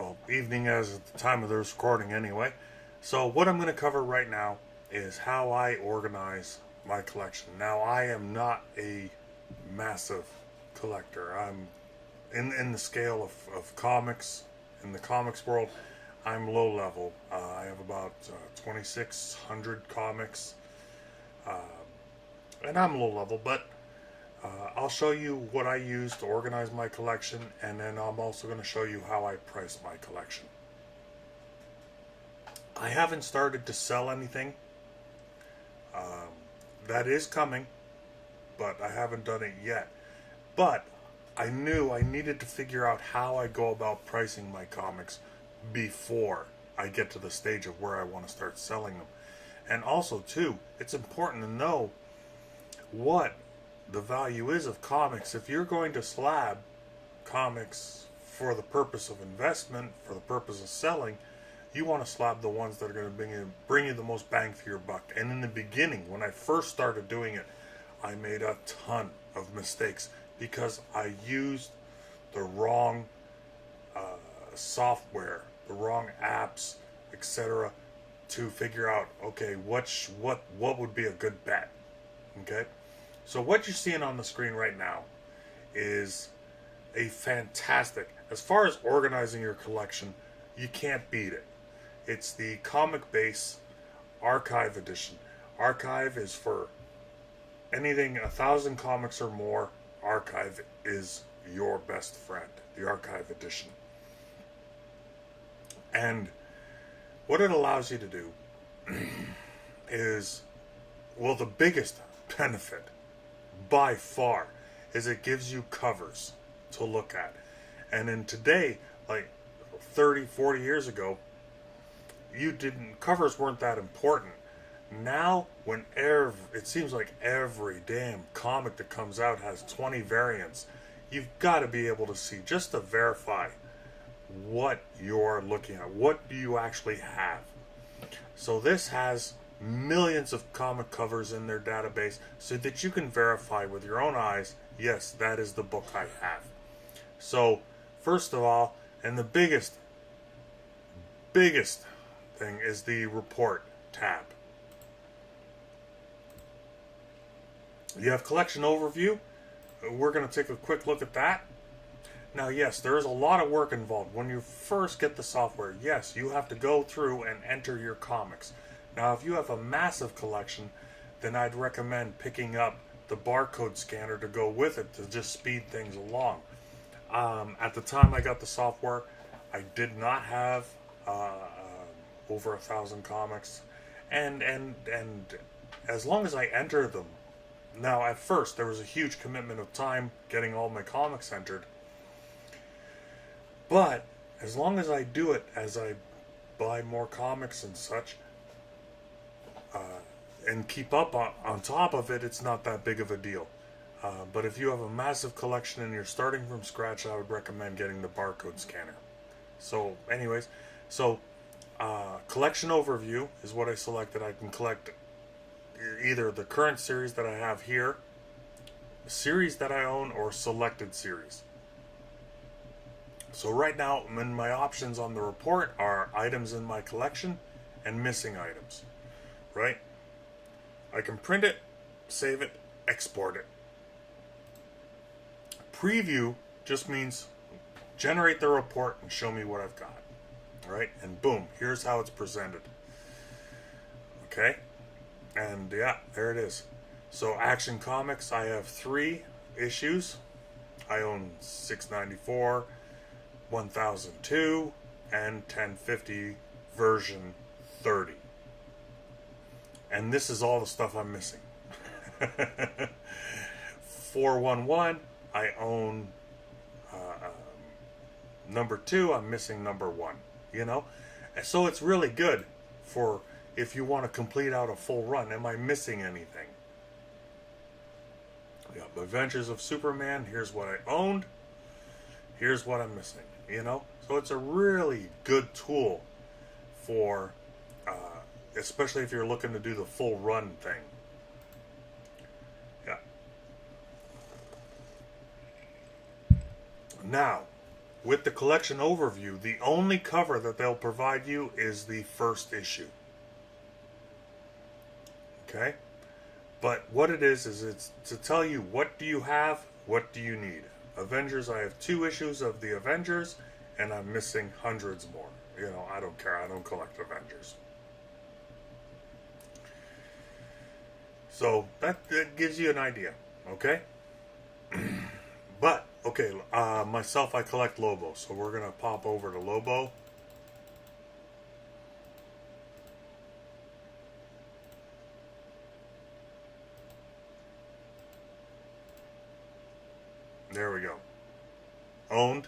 well, evening as at the time of the recording anyway. So what I'm going to cover right now is how I organize my collection. Now, I am not a massive collector. I'm in the scale of comics, in the comics world, I'm low level. I have about 2,600 comics, and I'm low level, but I'll show you what I use to organize my collection, and then I'm also going to show you how I price my collection. I haven't started to sell anything. That is coming, but I haven't done it yet. But I knew I needed to figure out how I go about pricing my comics before I get to the stage of where I want to start selling them. And also, too, it's important to know what the value is of comics. If you're going to slab comics for the purpose of investment, for the purpose of selling, you want to slab the ones that are going to bring you the most bang for your buck. And in the beginning, when I first started doing it, I made a ton of mistakes because I used the wrong software, the wrong apps, etc., to figure out, okay, what would be a good bet. Okay, so what you're seeing on the screen right now is a fantastic, as far as organizing your collection, you can't beat it. It's the Comic Base Archive Edition. Archive is for anything 1,000 comics or more. Archive is your best friend, the Archive Edition. And what it allows you to do is, well, the biggest benefit by far is it gives you covers to look at. And in today, like 30, 40 years ago, covers weren't that important. Now, it seems like every damn comic that comes out has 20 variants. You've got to be able to see, just to verify what you're looking at. What do you actually have? So this has millions of comic covers in their database so that you can verify with your own eyes, yes, that is the book I have. So, first of all, and the biggest thing is the report tab. You have collection overview. We're going to take a quick look at that. Now, yes, there is a lot of work involved. When you first get the software, yes, you have to go through and enter your comics. Now, if you have a massive collection, then I'd recommend picking up the barcode scanner to go with it to just speed things along. At the time I got the software, I did not have over 1,000 comics, and as long as I enter them. Now, at first, there was a huge commitment of time getting all my comics entered. But as long as I do it, as I buy more comics and such, and keep up on top of it, it's not that big of a deal. But if you have a massive collection and you're starting from scratch, I would recommend getting the barcode scanner. So, anyways, collection overview is what I selected. I can collect either the current series that I have here, series that I own, or selected series. So right now, my options on the report are items in my collection and missing items. Right? I can print it, save it, export it. Preview just means generate the report and show me what I've got. Right? And boom, here's how it's presented. Okay? And yeah, there it is. So Action Comics, I have 3 issues. I own 694, 1002, and 1050 version 30. And this is all the stuff I'm missing. 411, I own number 2, I'm missing number 1. You know? And so it's really good for if you want to complete out a full run. Am I missing anything? Yeah, Adventures of Superman, here's what I owned. Here's what I'm missing. You know? So it's a really good tool for, especially if you're looking to do the full run thing. Yeah. Now, with the collection overview, the only cover that they'll provide you is the first issue. Okay? But what it is it's to tell you what do you have, what do you need. Avengers, I have 2 issues of the Avengers, and I'm missing hundreds more. You know, I don't care. I don't collect Avengers. So that gives you an idea, okay? But, okay, myself, I collect Lobo, so we're going to pop over to Lobo. There we go. Owned.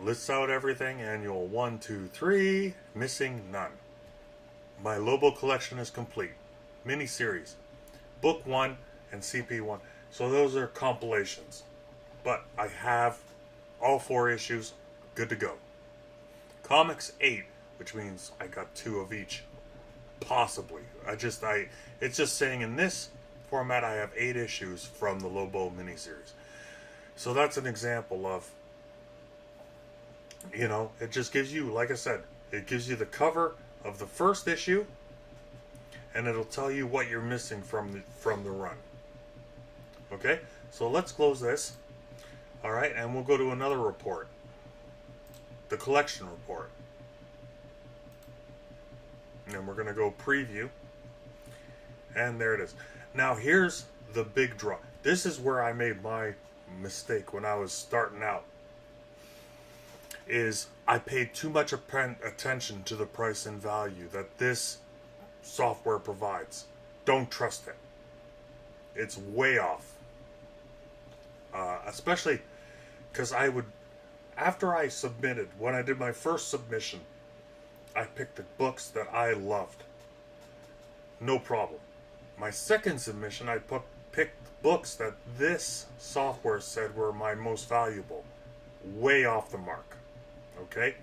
Lists out everything. Annual 1, 2, 3. Missing none. My Lobo collection is complete. Miniseries. Book 1 and CP1. So those are compilations. But I have all 4 issues good to go. Comics 8, which means I got 2 of each. Possibly. It's just saying in this format I have 8 issues from the Lobo miniseries. So that's an example of, you know, it just gives you, like I said, it gives you the cover of the first issue, and it'll tell you what you're missing from the run. Okay, so let's close this. All right, and we'll go to another report, the collection report, and we're going to go preview, and there it is. Now here's the big draw. This is where I made my mistake when I was starting out. Is I paid too much attention to the price and value that this software provides. Don't trust it. It's way off. Especially because after I submitted, when I did my first submission, I picked the books that I loved. No problem. My second submission, I picked books that this software said were my most valuable. Way off the mark. Okay?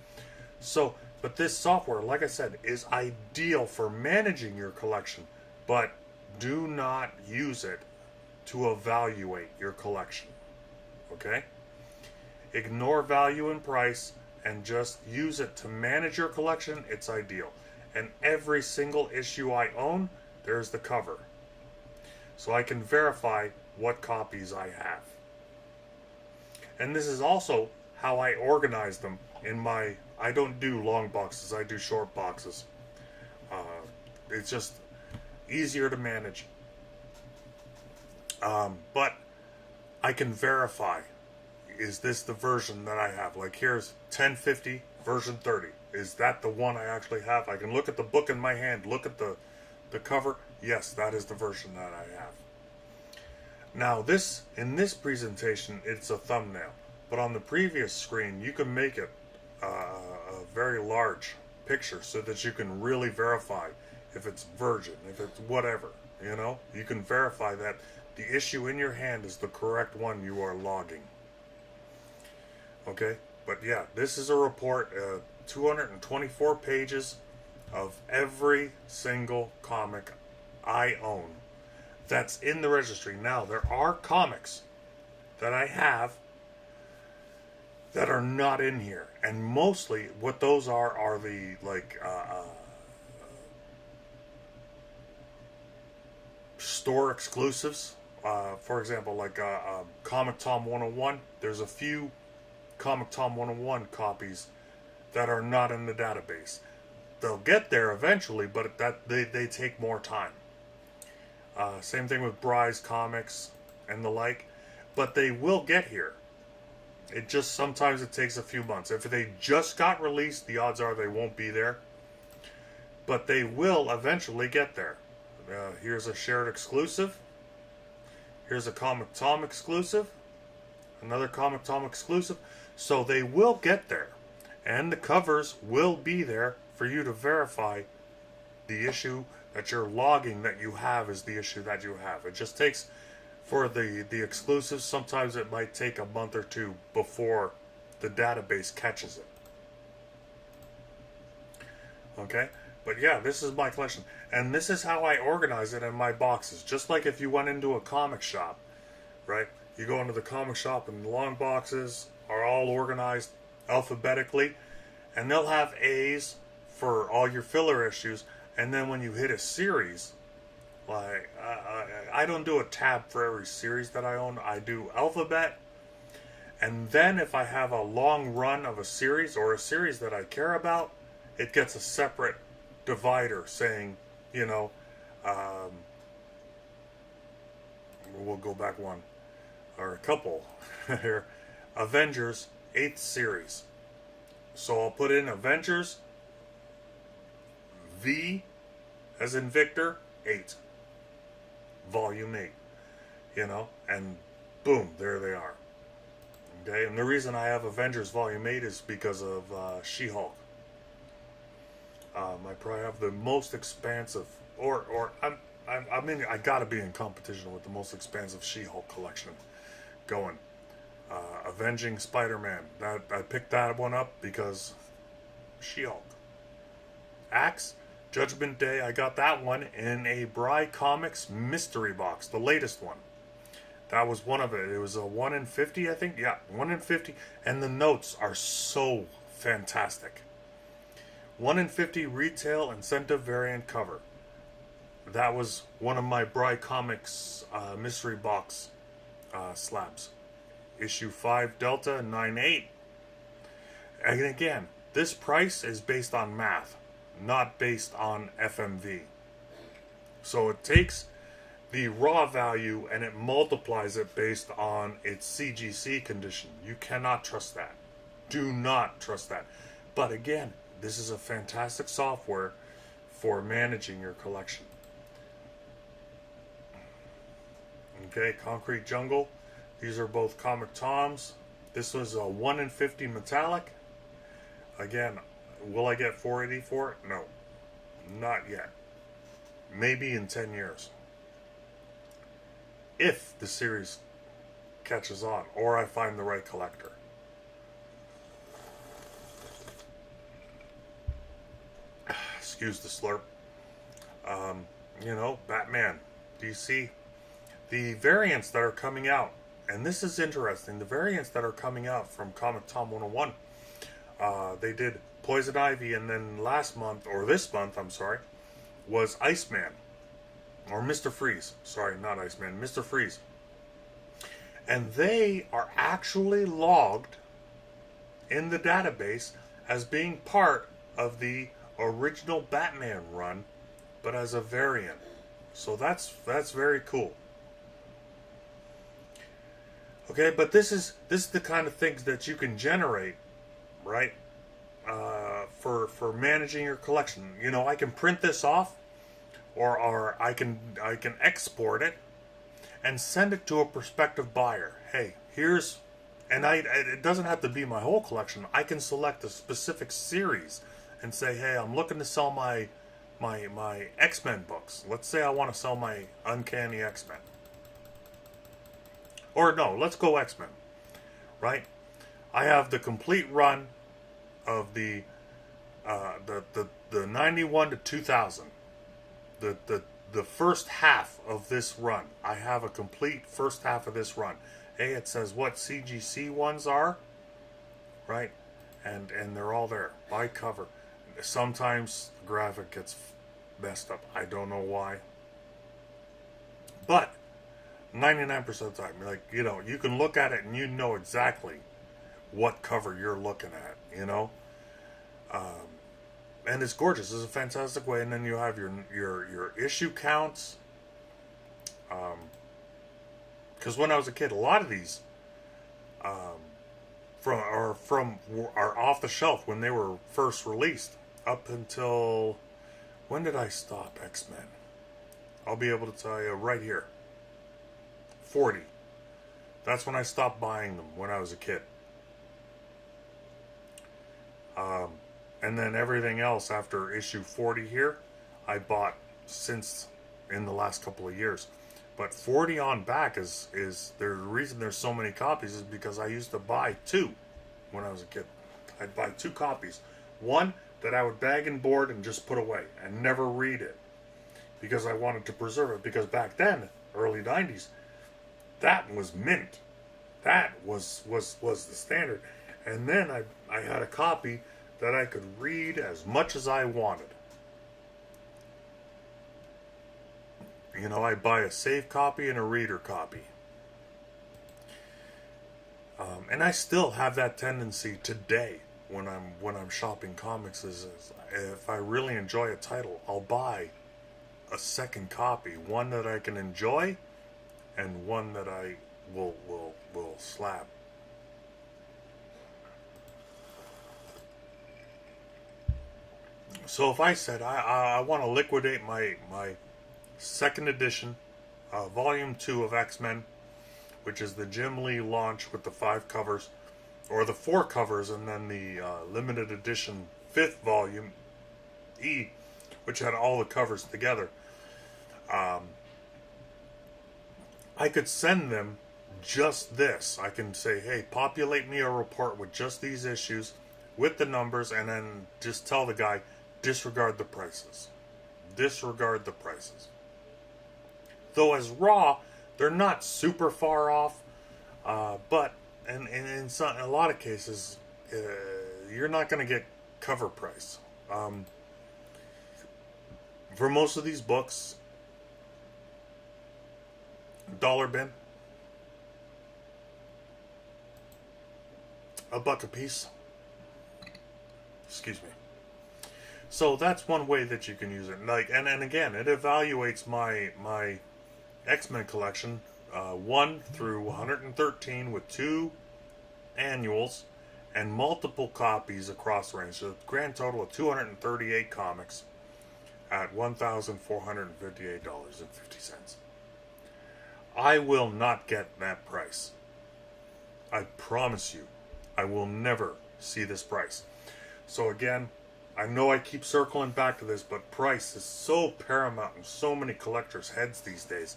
So, but this software, like I said, is ideal for managing your collection, but do not use it to evaluate your collection. Okay? Ignore value and price and just use it to manage your collection. It's ideal. And every single issue I own, there's the cover. So I can verify what copies I have. And this is also how I organize them in my... I don't do long boxes, I do short boxes. It's just easier to manage. But I can verify, is this the version that I have? Like here's 1050 version 30. Is that the one I actually have? I can look at the book in my hand, look at the cover. Yes, that is the version that I have. Now this, in this presentation, it's a thumbnail. But on the previous screen, you can make it a very large picture so that you can really verify if it's virgin, if it's whatever, you know? You can verify that the issue in your hand is the correct one you are logging. Okay? But yeah, this is a report, 224 pages of every single comic I own that's in the registry. Now, there are comics that I have that are not in here, and mostly what those are the like store exclusives. For example, like Comic Tom 101. There's a few Comic Tom 101 copies that are not in the database. They'll get there eventually, but they take more time. Same thing with Bry's Comics and the like, but they will get here. It just sometimes it takes a few months. If they just got released, the odds are they won't be there. But they will eventually get there. Here's a shared exclusive. Here's a Comic Tom exclusive. Another Comic Tom exclusive. So they will get there. And the covers will be there for you to verify the issue that you're logging that you have is the issue that you have. It just takes... For the exclusives, sometimes it might take a month or two before the database catches it. Okay? But yeah, this is my collection. And this is how I organize it in my boxes. Just like if you went into a comic shop, right? You go into the comic shop in long boxes, are all organized alphabetically, and they'll have A's for all your filler issues, and then when you hit a series, like I don't do a tab for every series that I own. I do alphabet, and then if I have a long run of a series or a series that I care about, it gets a separate divider saying, you know, we'll go back one or a couple here. Avengers 8th series. So I'll put in Avengers V as in Victor 8. Volume 8. You know, and boom, there they are. Okay, and the reason I have Avengers Volume 8 is because of She-Hulk. I probably have the most expansive, I mean, I gotta be in competition with the most expansive She-Hulk collection going. Avenging Spider-Man. I picked that one up because She-Hulk. Axe, Judgment Day, I got that one in a Bry Comics mystery box, the latest one. That was one of it. It was a 1 in 50, I think. Yeah, 1 in 50. And the notes are so fantastic. 1 in 50 retail incentive variant cover. That was one of my Bry Comics mystery box slabs. Issue 5 Delta 98. And again, this price is based on math, not based on FMV. So it takes the raw value and it multiplies it based on its CGC condition. You cannot trust that. Do not trust that. But again, this is a fantastic software for managing your collection. Okay, Concrete Jungle. These are both Comic Toms. This was a 1 in 50 metallic. Again, will I get 480 for it? No. Not yet. Maybe in 10 years. If the series catches on, or I find the right collector. Excuse the slurp. You know, Batman, DC. The variants that are coming out, and this is interesting, the variants that are coming out from Comic Tom 101, they did Poison Ivy, and then last month, or this month, I'm sorry, was Iceman. Or Mr. Freeze. Sorry, not Iceman. Mr. Freeze. And they are actually logged in the database as being part of the original Batman run, but as a variant. So that's very cool. Okay, but this is the kind of things that you can generate, right? For managing your collection. You know, I can print this off, or I can export it and send it to a prospective buyer. Hey, here's, and it doesn't have to be my whole collection. I can select a specific series and say, hey, I'm looking to sell my X-Men books. Let's say I want to sell my Uncanny X-Men. Or no, let's go X-Men, right? I have the complete run of the 91 to 2000. The first half of this run. I have a complete first half of this run. Hey, it says what CGC ones are, right? And they're all there by cover. Sometimes the graphic gets messed up. I don't know why. But 99% of the time, like, you know, you can look at it and you know exactly what cover you're looking at, you know. And it's gorgeous. It's a fantastic way. And then you have your issue counts. Because when I was a kid, a lot of these are off the shelf when they were first released. Up until, when did I stop X-Men? I'll be able to tell you right here. 40. That's when I stopped buying them when I was a kid. And then everything else after issue 40 here, I bought since in the last couple of years. But 40 on back is the reason there's so many copies is because I used to buy 2 when I was a kid. I'd buy 2 copies. One that I would bag and board and just put away and never read it because I wanted to preserve it. Because back then, early 90s, that was mint. That was the standard. And then I had a copy that I could read as much as I wanted. You know, I buy a save copy and a reader copy. And I still have that tendency today when I'm shopping comics. Is if I really enjoy a title, I'll buy a second copy, one that I can enjoy, and one that I will slap. So if I said I want to liquidate my second edition, volume 2 of X-Men, which is the Jim Lee launch with the 5 covers, or the 4 covers, and then the limited edition 5th volume, E, which had all the covers together. I could send them just this. I can say, hey, populate me a report with just these issues, with the numbers, and then just tell the guy, disregard the prices. Disregard the prices. Though as raw, they're not super far off, but in a lot of cases, you're not going to get cover price. For most of these books, dollar bin, $1 a piece. Excuse me. So that's one way that you can use it. Like, and again, it evaluates my X-Men collection, 1 through 113, with 2 annuals and multiple copies across the range. So a grand total of 238 comics at $1,458.50. I will not get that price. I promise you, I will never see this price. So again, I know I keep circling back to this, but price is so paramount in so many collectors' heads these days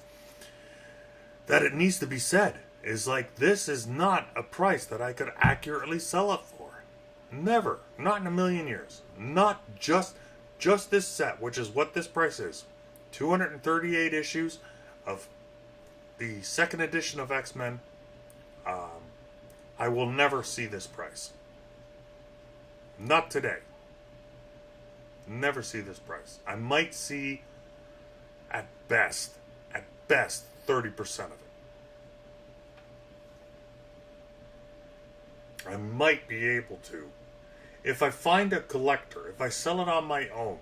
that it needs to be said. Is like, this is not a price that I could accurately sell it for. Never. Not in a million years. Not just this set, which is what this price is. 238 issues of the second edition of X-Men. I will never see this price. Not today. Never see this price. I might see at best 30% of it. I might be able to. If I find a collector, if I sell it on my own,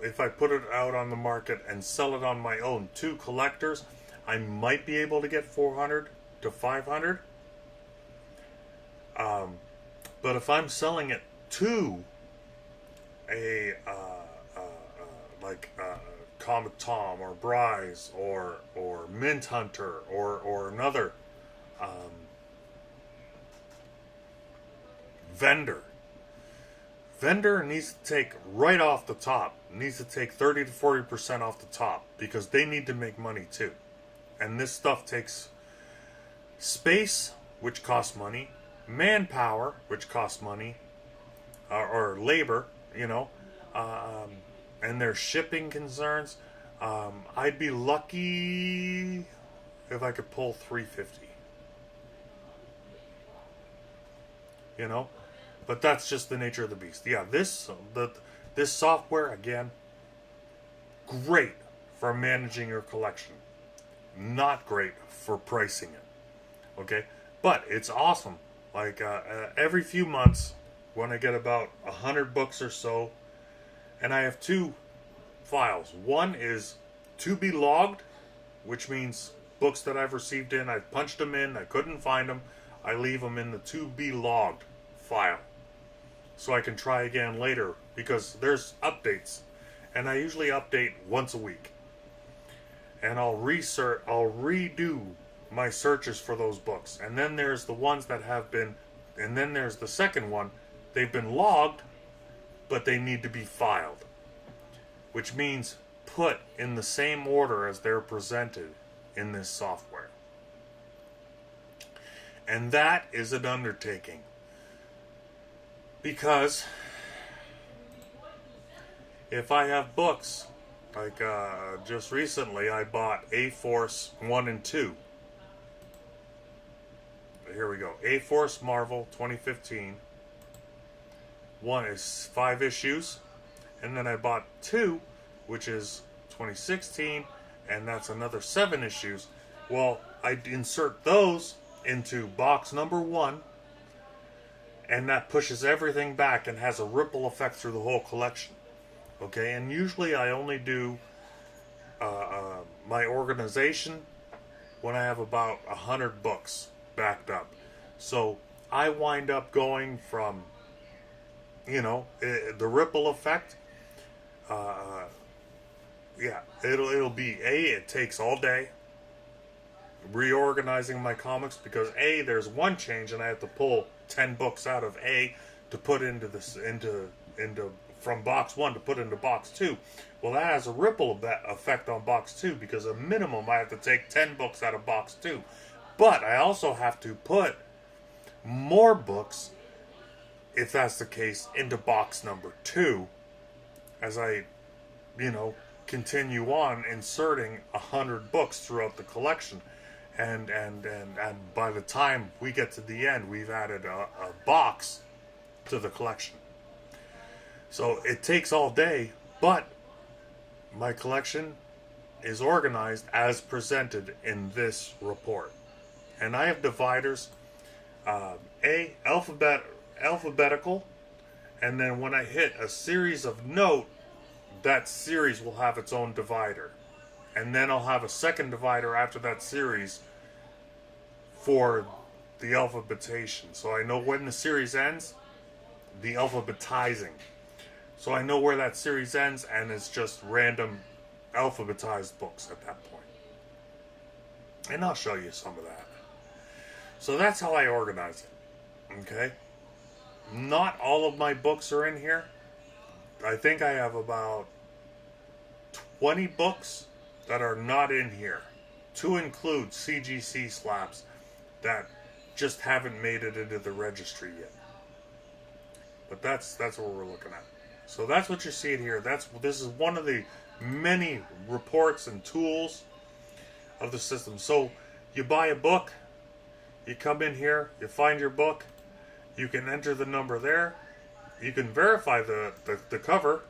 if I put it out on the market and sell it on my own to collectors, I might be able to get 400 to 500. But if I'm selling it to Comic Tom or Bryce or Mint Hunter or another vendor needs to take right off the top, needs to take 30 to 40% off the top, because they need to make money too. And this stuff takes space, which costs money, manpower, which costs money, or labor, you know, and there's shipping concerns. I'd be lucky if I could pull 350, you know, but that's just the nature of the beast. Yeah, this software, again, great for managing your collection, not great for pricing it. Okay, but it's awesome. Like every few months, when I get about 100 books or so, and I have 2 files. One is to be logged, which means books that I've received in, I've punched them in, I couldn't find them, I leave them in the to be logged file, so I can try again later, because there's updates, and I usually update once a week, and I'll redo my searches for those books. And then there's the ones that have been, and then there's the second one, they've been logged, but they need to be filed, which means put in the same order as they're presented in this software. And that is an undertaking, because if I have books, like just recently I bought A-Force 1 and 2, here we go. A-Force Marvel 2015. One is 5 issues. And then I bought 2, which is 2016, and that's another 7 issues. Well, I insert those into box number 1, and that pushes everything back and has a ripple effect through the whole collection. Okay, and usually I only do my organization when I have about 100 books backed up. So I wind up going from, the ripple effect. Yeah, it'll be it takes all day reorganizing my comics, because there's one change and I have to pull 10 books out of A to put into from box 1 to put into box 2. Well, that has a ripple effect on box 2, because a minimum I have to take 10 books out of box 2. But I also have to put more books, if that's the case, into box number 2 as I, continue on inserting 100 books throughout the collection. And by the time we get to the end, we've added a box to the collection. So it takes all day, but my collection is organized as presented in this report. And I have dividers, alphabetical, and then when I hit a series of note, that series will have its own divider. And then I'll have a second divider after that series for the alphabetation. So I know when the series ends, the alphabetizing. So I know where that series ends, and it's just random alphabetized books at that point. And I'll show you some of that. So that's how I organize it. Okay? Not all of my books are in here. I think I have about 20 books that are not in here, to include CGC slabs that just haven't made it into the registry yet. But that's what we're looking at. So that's what you're seeing here. This is one of the many reports and tools of the system. So you buy a book, you come in here, you find your book, you can enter the number there, you can verify the cover,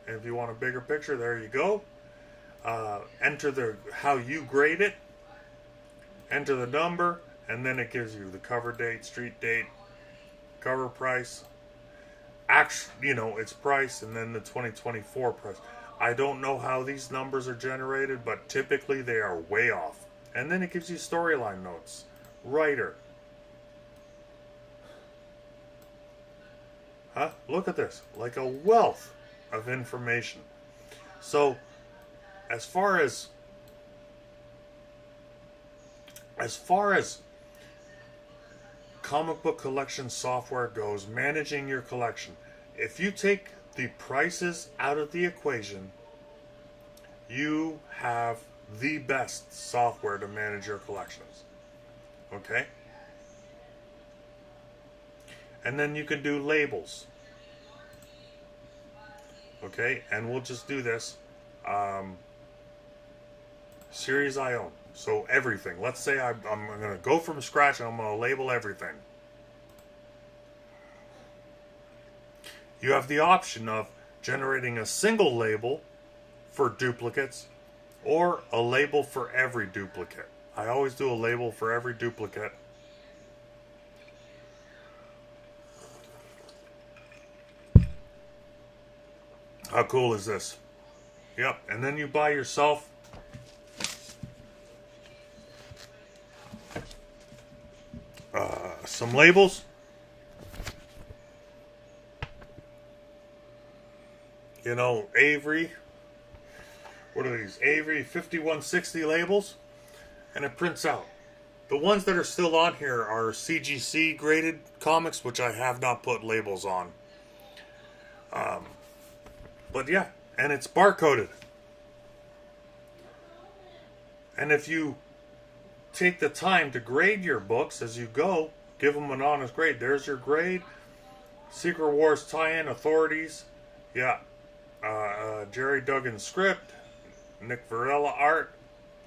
and if you want a bigger picture, there you go. Enter how you grade it, enter the number, and then it gives you the cover date, street date, cover price, its price, and then the 2024 price. I don't know how these numbers are generated, but typically they are way off. And then it gives you storyline notes, writer. Look at this, like a wealth of information. So as far as comic book collection software goes, managing your collection, if you take the prices out of the equation, you have the best software to manage your collections. Okay? And then you can do labels. Okay? And we'll just do this. Series I own. So everything. Let's say I'm going to go from scratch and I'm going to label everything. You have the option of generating a single label for duplicates or a label for every duplicate. I always do a label for every duplicate. How cool is this? Yep, and then you buy yourself some labels. Avery. What are these? Avery 5160 labels. And it prints out. The ones that are still on here are CGC graded comics, which I have not put labels on. But yeah, and it's barcoded. And if you take the time to grade your books as you go, give them an honest grade. There's your grade. Secret Wars tie-in, authorities. Yeah. Jerry Duggan script. Nick Varela art.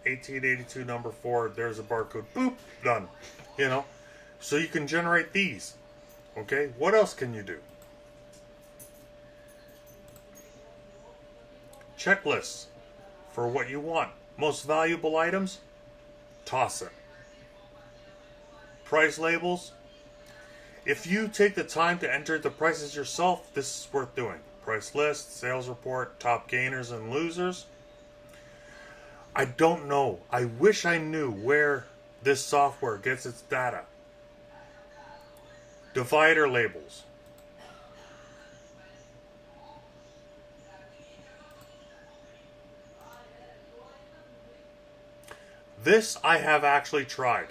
1882 number 4. There's a barcode. Boop. Done. So you can generate these. Okay, what else can you do? Checklists for what you want. Most valuable items, toss it. Price labels. If you take the time to enter the prices yourself, this is worth doing. Price list, sales report, top gainers and losers. I don't know. I wish I knew where this software gets its data. Divider labels. This I have actually tried.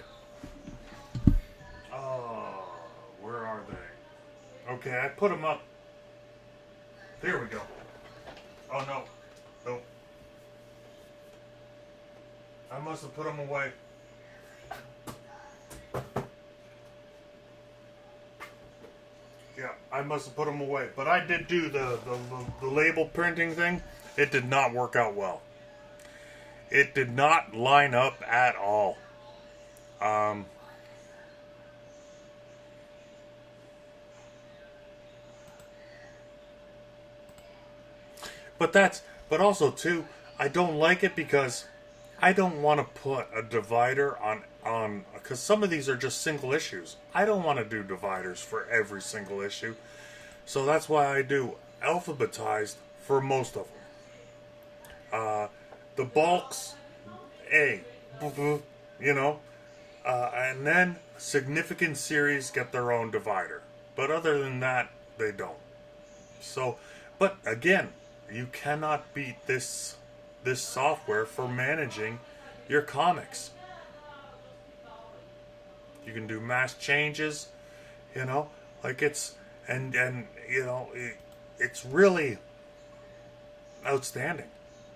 Oh, where are they? Okay, I put them up. There we go. Oh no. Nope. I must have put them away. Yeah, I must have put them away. But I did do the label printing thing. It did not work out well. It did not line up at all. But also too, I don't like it because I don't want to put a divider on because some of these are just single issues. I don't want to do dividers for every single issue. So that's why I do alphabetized for most of them. The bulks, A, you know, and then significant series get their own divider. But other than that, they don't. So, but again, you cannot beat this software for managing your comics. You can do mass changes, you know, like it's and you know it's really outstanding,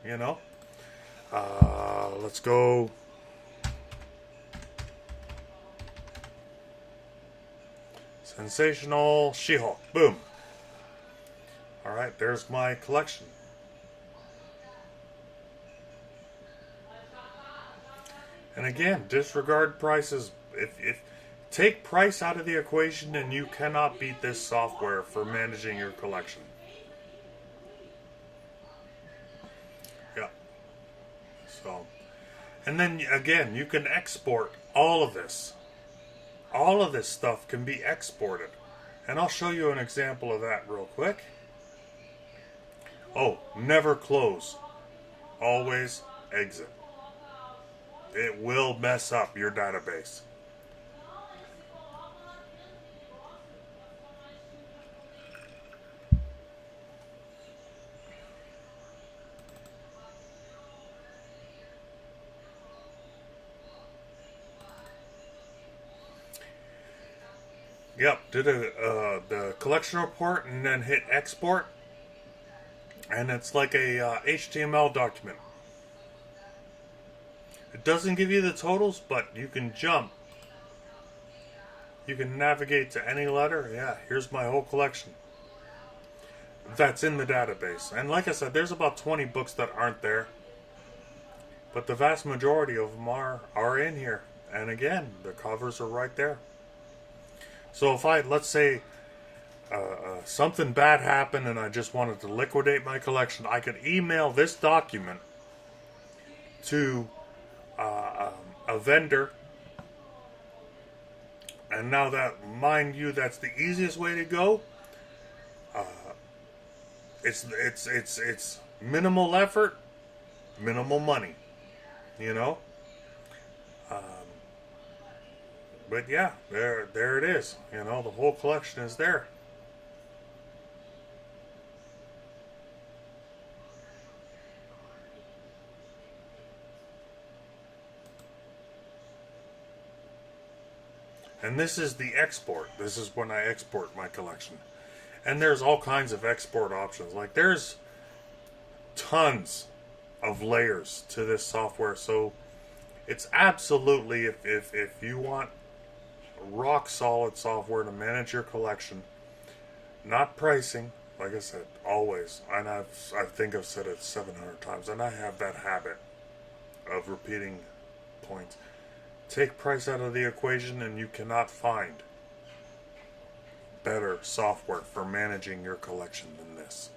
you know. Let's go. Sensational She-Hulk. Boom. All right, there's my collection. And again, disregard prices. If take price out of the equation, and you cannot beat this software for managing your collection. Yeah. So, and then again, you can export all of this. All of this stuff can be exported. And I'll show you an example of that real quick. Oh, never close. Always exit. It will mess up your database. Yep, did the collection report and then hit export. And it's like a HTML document. It doesn't give you the totals, but you can jump. You can navigate to any letter. Yeah, here's my whole collection. That's in the database. And like I said, there's about 20 books that aren't there. But the vast majority of them are in here. And again, the covers are right there. So if let's say, something bad happened and I just wanted to liquidate my collection, I could email this document to a vendor. And now that, mind you, that's the easiest way to go. It's minimal effort, minimal money, you know. But yeah, there it is. You know, the whole collection is there. And this is the export. This is when I export my collection. And there's all kinds of export options. Like there's tons of layers to this software. So it's absolutely, if you want rock solid software to manage your collection, not pricing, like I said, always. And I think I've said it 700 times. And I have that habit of repeating points. Take price out of the equation and you cannot find better software for managing your collection than this.